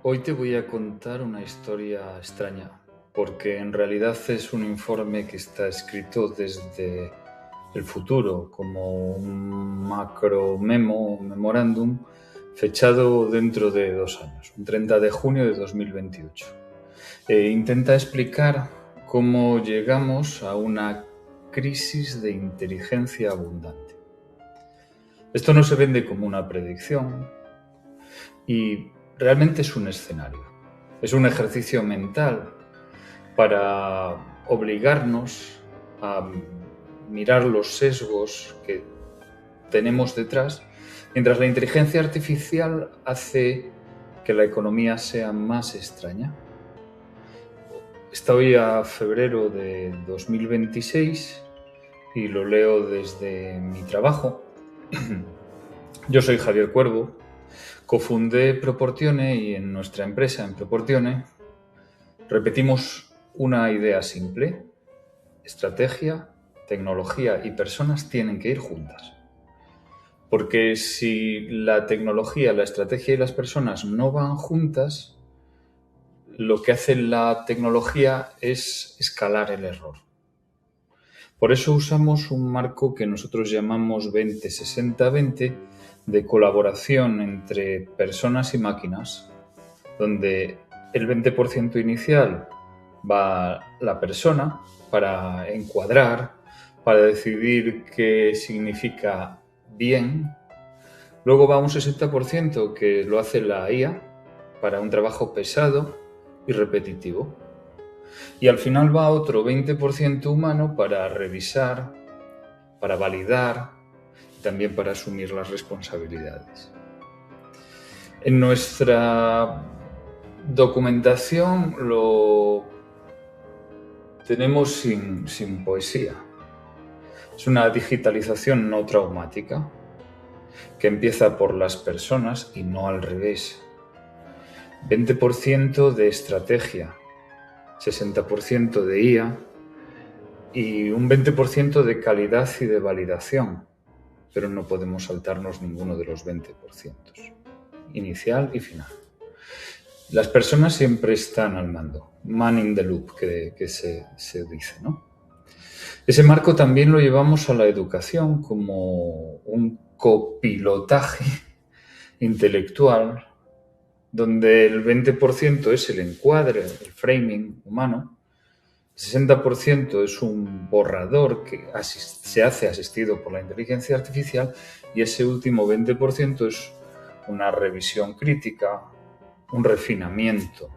Hoy te voy a contar una historia extraña, porque en realidad es un informe que está escrito desde el futuro, como un macro memo, un memorándum, fechado dentro de 2 años, un 30 de junio de 2028. Intenta explicar cómo llegamos a una crisis de inteligencia abundante. Esto no se vende como una predicción y realmente es un escenario. Es un ejercicio mental para obligarnos a mirar los sesgos que tenemos detrás, mientras la inteligencia artificial hace que la economía sea más extraña. Estoy a febrero de 2026 y lo leo desde mi trabajo. Yo soy Javier Cuervo, cofundé Proportione y en nuestra empresa, en Proportione, repetimos una idea simple: estrategia, tecnología y personas tienen que ir juntas. Porque si la tecnología, la estrategia y las personas no van juntas, lo que hace la tecnología es escalar el error. Por eso usamos un marco que nosotros llamamos 20-60-20 de colaboración entre personas y máquinas, donde el 20% inicial va la persona para encuadrar, para decidir qué significa bien. Luego va un 60% que lo hace la IA para un trabajo pesado y repetitivo. Y al final va otro 20% humano para revisar, para validar y también para asumir las responsabilidades. En nuestra documentación lo tenemos sin poesía. Es una digitalización no traumática que empieza por las personas y no al revés. 20% de estrategia, 60% de IA y un 20% de calidad y de validación, pero no podemos saltarnos ninguno de los 20%, inicial y final. Las personas siempre están al mando, man in the loop, que se dice, ¿no? Ese marco también lo llevamos a la educación como un copilotaje intelectual, donde el 20% es el encuadre, el framing humano, el 60% es un borrador que se hace asistido por la inteligencia artificial y ese último 20% es una revisión crítica, un refinamiento.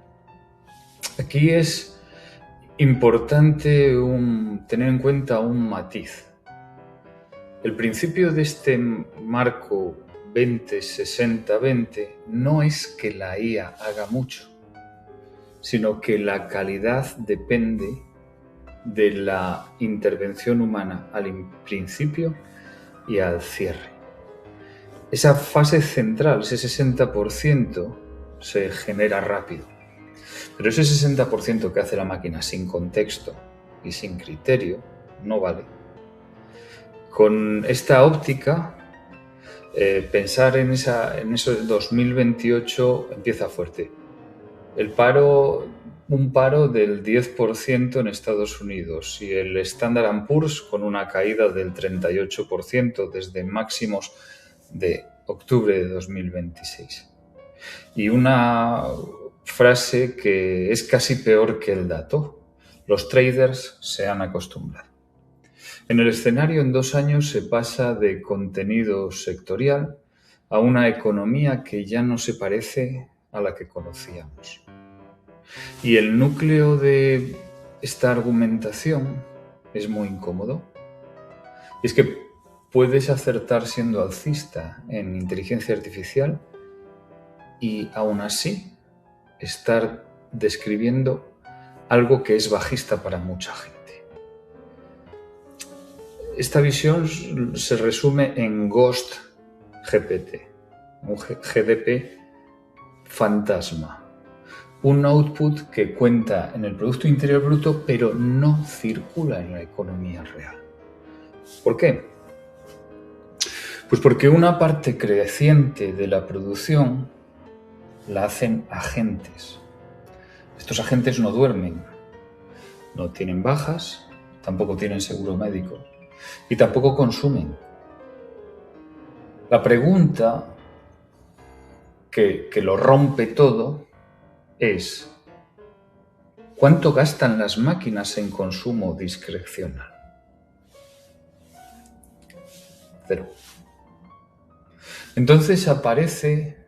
Aquí es importante tener en cuenta un matiz. El principio de este marco 20-60-20 no es que la IA haga mucho, sino que la calidad depende de la intervención humana al principio y al cierre. Esa fase central, ese 60%, se genera rápido. Pero ese 60% que hace la máquina sin contexto y sin criterio no vale. Con esta óptica, pensar en eso de 2028 empieza fuerte. Un paro del 10% en Estados Unidos y el Standard & Poor's con una caída del 38% desde máximos de octubre de 2026. Y una frase que es casi peor que el dato: los traders se han acostumbrado. En el escenario, en 2 años se pasa de contenido sectorial a una economía que ya no se parece a la que conocíamos. Y el núcleo de esta argumentación es muy incómodo. Es que puedes acertar siendo alcista en inteligencia artificial y aún así estar describiendo algo que es bajista para mucha gente. Esta visión se resume en Ghost GPT, un GDP fantasma, un output que cuenta en el Producto Interior Bruto pero no circula en la economía real. ¿Por qué? Pues porque una parte creciente de la producción la hacen agentes. Estos agentes no duermen, no tienen bajas, tampoco tienen seguro médico y tampoco consumen. La pregunta que lo rompe todo es: ¿cuánto gastan las máquinas en consumo discrecional? 0. Entonces aparece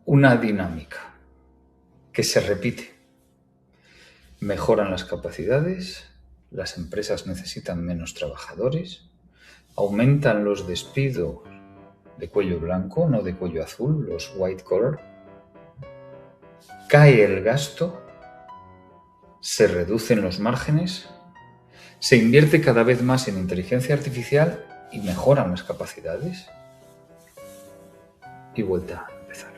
una dinámica que se repite. Mejoran las capacidades, las empresas necesitan menos trabajadores, aumentan los despidos de cuello blanco, no de cuello azul, los white collar, cae el gasto, se reducen los márgenes, se invierte cada vez más en inteligencia artificial y mejoran las capacidades. Y vuelta a empezar.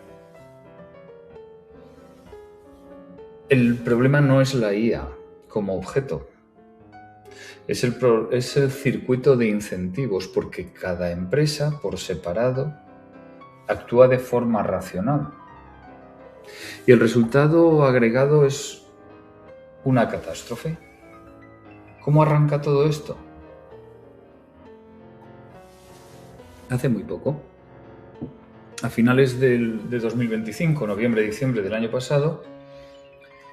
El problema no es la IA como objeto, es el circuito de incentivos, porque cada empresa por separado actúa de forma racional. Y el resultado agregado es una catástrofe. ¿Cómo arranca todo esto? Hace muy poco, a finales de 2025, noviembre-diciembre del año pasado,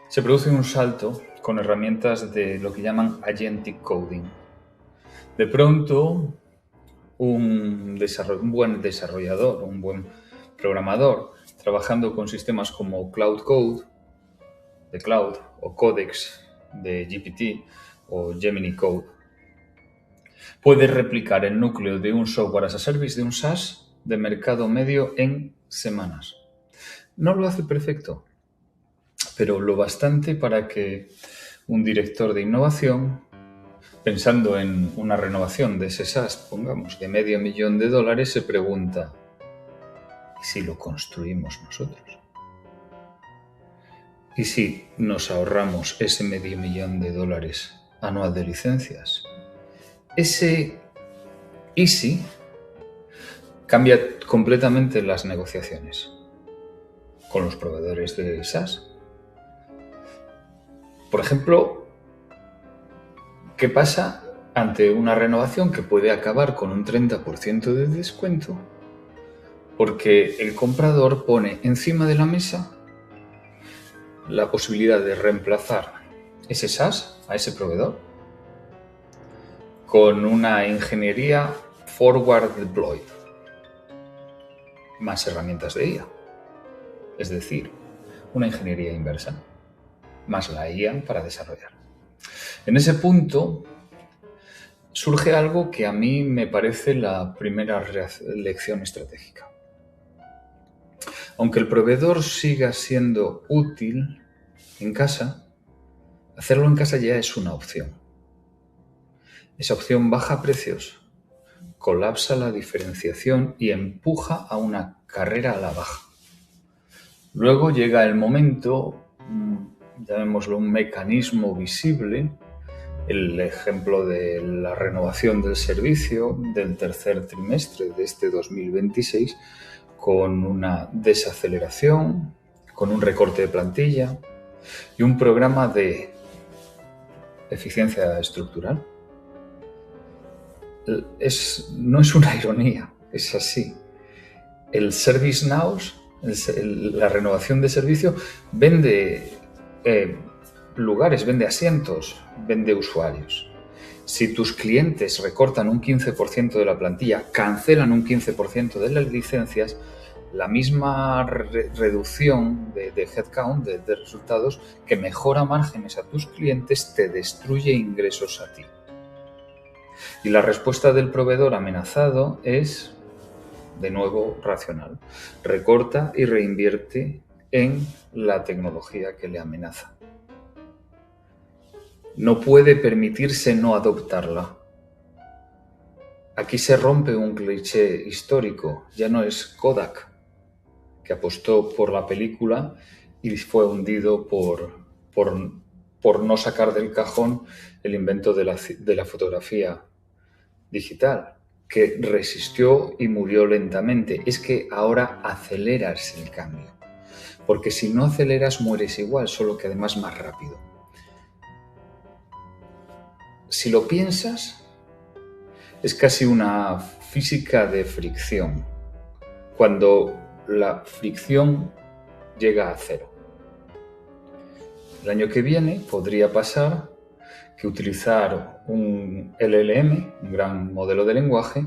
se produce un salto con herramientas de lo que llaman agentic coding. De pronto, un buen desarrollador, un buen programador, trabajando con sistemas como Cloud Code, de Cloud, o Codex, de GPT, o Gemini Code, puede replicar el núcleo de un software as a service, de un SaaS, de mercado medio en semanas. No lo hace perfecto, pero lo bastante para que un director de innovación, pensando en una renovación de ese SaaS, pongamos, de $500,000, se pregunta: ¿y si lo construimos nosotros? ¿Y si nos ahorramos ese $500,000 anual de licencias? Ese easy cambia completamente las negociaciones con los proveedores de SaaS. Por ejemplo, ¿qué pasa ante una renovación que puede acabar con un 30% de descuento? Porque el comprador pone encima de la mesa la posibilidad de reemplazar ese SaaS a ese proveedor con una ingeniería forward deployed, más herramientas de IA. Es decir, una ingeniería inversa, más la IA para desarrollar. En ese punto surge algo que a mí me parece la primera lección estratégica. Aunque el proveedor siga siendo útil en casa, hacerlo en casa ya es una opción. Esa opción baja precios, colapsa la diferenciación y empuja a una carrera a la baja. Luego llega el momento, llamémoslo un mecanismo visible, el ejemplo de la renovación del servicio del tercer trimestre de este 2026, con una desaceleración, con un recorte de plantilla y un programa de eficiencia estructural. No es una ironía, es así. El ServiceNow, la renovación de servicio, vende lugares, vende asientos, vende usuarios. Si tus clientes recortan un 15% de la plantilla, cancelan un 15% de las licencias, la misma reducción de headcount, de resultados, que mejora márgenes a tus clientes, te destruye ingresos a ti. Y la respuesta del proveedor amenazado es, de nuevo, racional. Recorta y reinvierte en la tecnología que le amenaza. No puede permitirse no adoptarla. Aquí se rompe un cliché histórico. Ya no es Kodak, que apostó por la película y fue hundido por no sacar del cajón el invento de la fotografía digital. que resistió y murió lentamente. Es que ahora aceleras el cambio. Porque si no aceleras, mueres igual, solo que además más rápido. Si lo piensas, es casi una física de fricción. Cuando la fricción llega a cero. El año que viene podría pasar que utilizar un LLM, un gran modelo de lenguaje,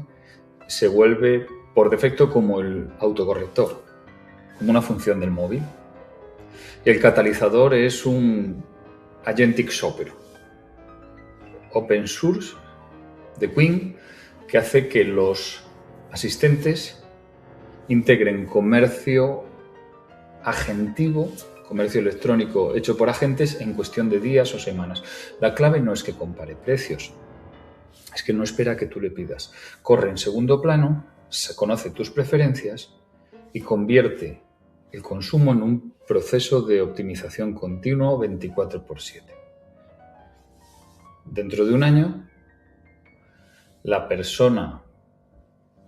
se vuelve por defecto como el autocorrector, como una función del móvil. El catalizador es un agentic shopper, open source de Queen, que hace que los asistentes integren comercio agentivo, comercio electrónico hecho por agentes en cuestión de días o semanas. La clave no es que compare precios, es que no espera que tú le pidas. Corre en segundo plano, se conoce tus preferencias y convierte el consumo en un proceso de optimización continuo 24/7. Dentro de un año, la persona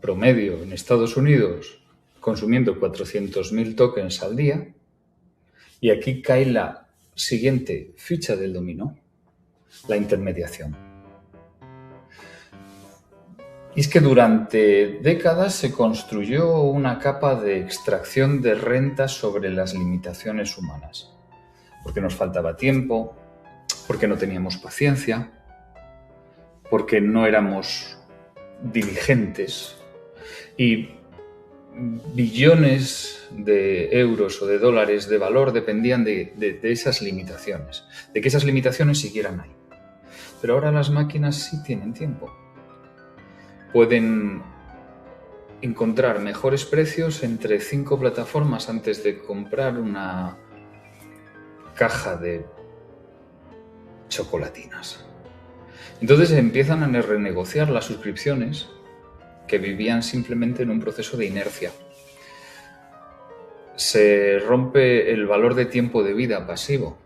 promedio en Estados Unidos consumiendo 400.000 tokens al día, y aquí cae la siguiente ficha del dominó, la intermediación. Y es que durante décadas se construyó una capa de extracción de renta sobre las limitaciones humanas, porque nos faltaba tiempo, porque no teníamos paciencia, porque no éramos diligentes, y billones de euros o de dólares de valor dependían de esas limitaciones, de que esas limitaciones siguieran ahí. Pero ahora las máquinas sí tienen tiempo. Pueden encontrar mejores precios entre 5 plataformas antes de comprar una caja de chocolatinas. Entonces empiezan a renegociar las suscripciones que vivían simplemente en un proceso de inercia. Se rompe el valor de tiempo de vida pasivo.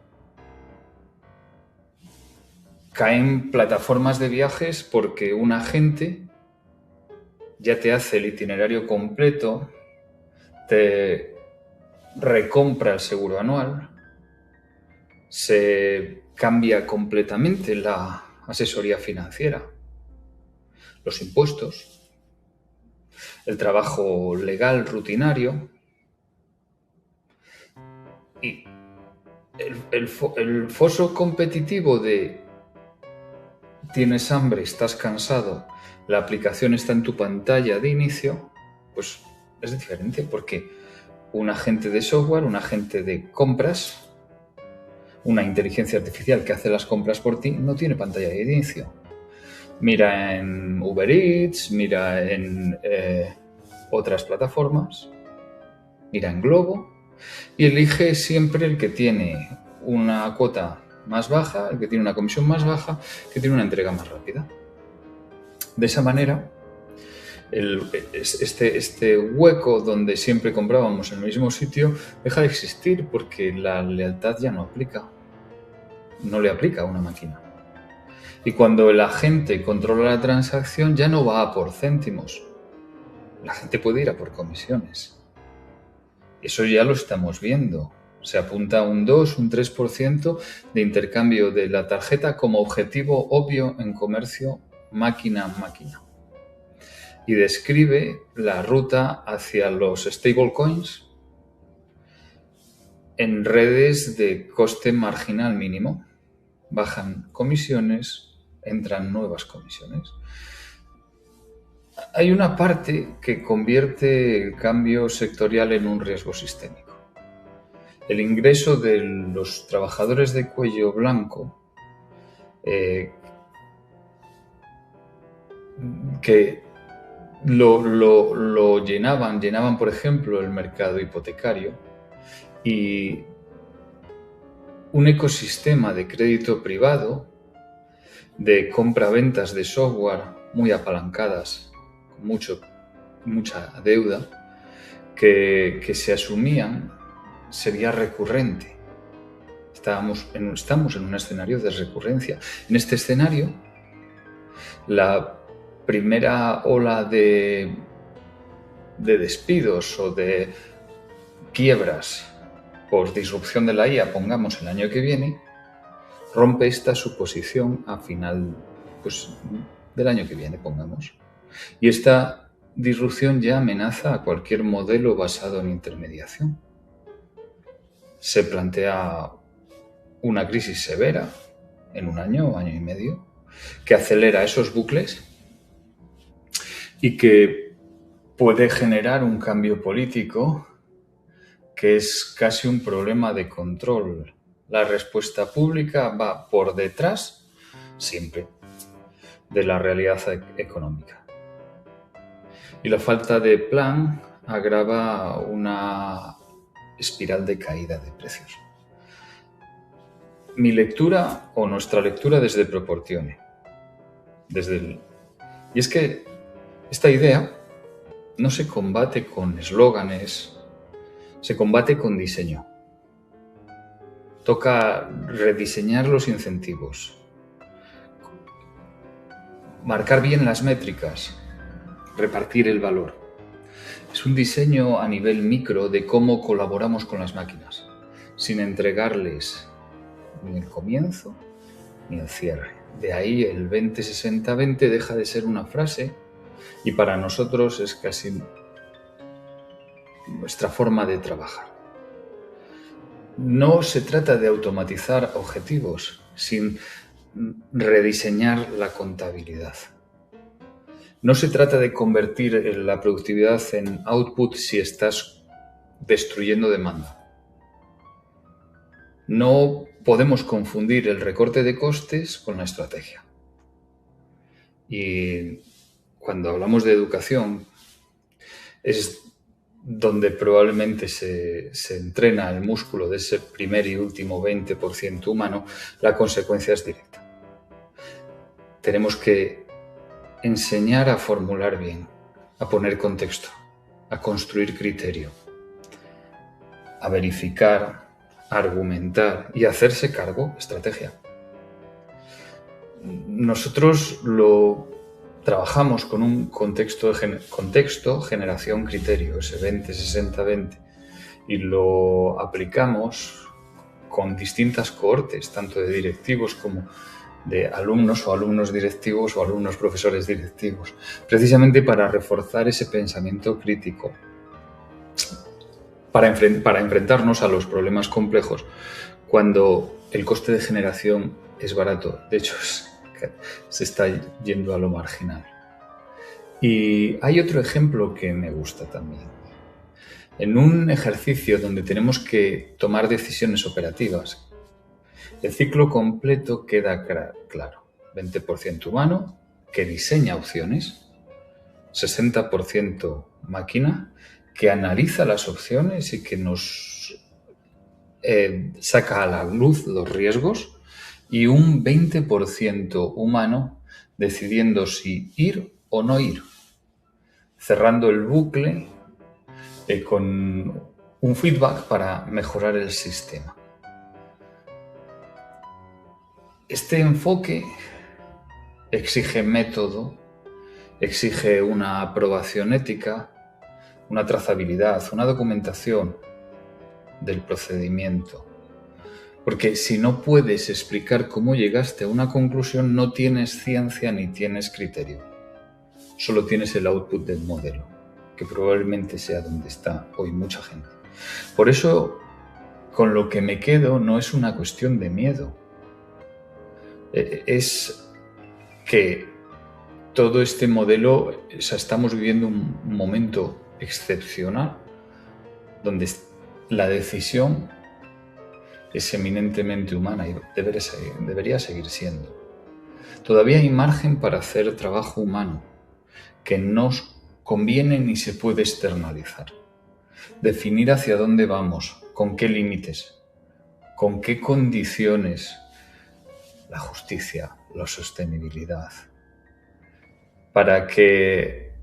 Caen plataformas de viajes porque un agente ya te hace el itinerario completo, te recompra el seguro anual, se cambia completamente la asesoría financiera, los impuestos, el trabajo legal rutinario y el foso competitivo de tienes hambre, estás cansado, la aplicación está en tu pantalla de inicio, pues es diferente porque un agente de software, un agente de compras, una inteligencia artificial que hace las compras por ti, no tiene pantalla de inicio. Mira en Uber Eats, mira en otras plataformas, mira en Globo y elige siempre el que tiene una cuota más baja, el que tiene una comisión más baja, que tiene una entrega más rápida. De esa manera, este hueco donde siempre comprábamos en el mismo sitio deja de existir porque la lealtad ya no aplica. No le aplica a una máquina. Y cuando el agente controla la transacción ya no va a por céntimos. La gente puede ir a por comisiones. Eso ya lo estamos viendo. Se apunta a un 2, un 3% de intercambio de la tarjeta como objetivo obvio en comercio máquina a máquina. Y describe la ruta hacia los stablecoins en redes de coste marginal mínimo. Bajan comisiones, entran nuevas comisiones. Hay una parte que convierte el cambio sectorial en un riesgo sistémico. El ingreso de los trabajadores de cuello blanco que lo llenaban por ejemplo el mercado hipotecario y un ecosistema de crédito privado, de compra-ventas de software muy apalancadas, con mucha deuda, que se asumían, sería recurrente. Estamos en un escenario de recurrencia. En este escenario, la primera ola de despidos o de quiebras por disrupción de la IA, pongamos el año que viene, rompe esta suposición a final del año que viene, pongamos. Y esta disrupción ya amenaza a cualquier modelo basado en intermediación. Se plantea una crisis severa en un año o año y medio que acelera esos bucles y que puede generar un cambio político que es casi un problema de control. La respuesta pública va por detrás, siempre, de la realidad económica. Y la falta de plan agrava una espiral de caída de precios. Mi lectura o nuestra lectura desde Proportione. Y es que esta idea no se combate con eslóganes, se combate con diseño. Toca rediseñar los incentivos, marcar bien las métricas, repartir el valor. Es un diseño a nivel micro de cómo colaboramos con las máquinas, sin entregarles ni el comienzo ni el cierre. De ahí el 20-60-20 deja de ser una frase y para nosotros es casi nuestra forma de trabajar. No se trata de automatizar objetivos sin rediseñar la contabilidad. No se trata de convertir la productividad en output si estás destruyendo demanda. No podemos confundir el recorte de costes con la estrategia. Y cuando hablamos de educación, es donde probablemente se entrena el músculo de ese primer y último 20% humano, la consecuencia es directa. Tenemos que enseñar a formular bien, a poner contexto, a construir criterio, a verificar, a argumentar y a hacerse cargo, estrategia. Nosotros lo trabajamos con un contexto, generación, criterio, ese 20-60-20, y lo aplicamos con distintas cohortes, tanto de directivos como de alumnos o alumnos directivos o alumnos profesores directivos, precisamente para reforzar ese pensamiento crítico, para enfrentarnos a los problemas complejos cuando el coste de generación es barato. De hecho, se está yendo a lo marginal. Y hay otro ejemplo que me gusta también. En un ejercicio donde tenemos que tomar decisiones operativas, el ciclo completo queda claro. 20% humano, que diseña opciones, 60% máquina, que analiza las opciones y que nos saca a la luz los riesgos, y un 20% humano decidiendo si ir o no ir, cerrando el bucle con un feedback para mejorar el sistema. Este enfoque exige método, exige una aprobación ética, una trazabilidad, una documentación del procedimiento. Porque si no puedes explicar cómo llegaste a una conclusión, no tienes ciencia ni tienes criterio. Solo tienes el output del modelo, que probablemente sea donde está hoy mucha gente. Por eso, con lo que me quedo no es una cuestión de miedo. Es que todo este modelo, estamos viviendo un momento excepcional donde la decisión es eminentemente humana y debería seguir siendo. Todavía hay margen para hacer trabajo humano que nos conviene ni se puede externalizar. Definir hacia dónde vamos, con qué límites, con qué condiciones, la justicia, la sostenibilidad, para que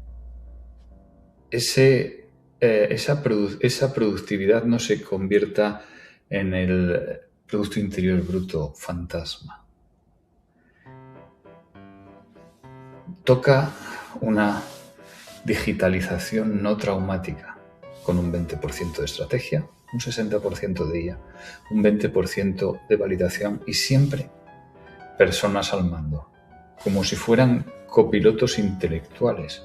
esa productividad no se convierta en el Producto Interior Bruto fantasma. Toca una digitalización no traumática, con un 20% de estrategia, un 60% de IA, un 20% de validación y siempre personas al mando, como si fueran copilotos intelectuales.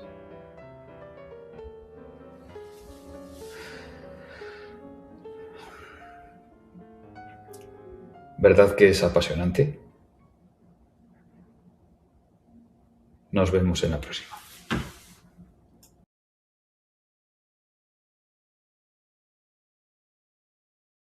¿Verdad que es apasionante? Nos vemos en la próxima.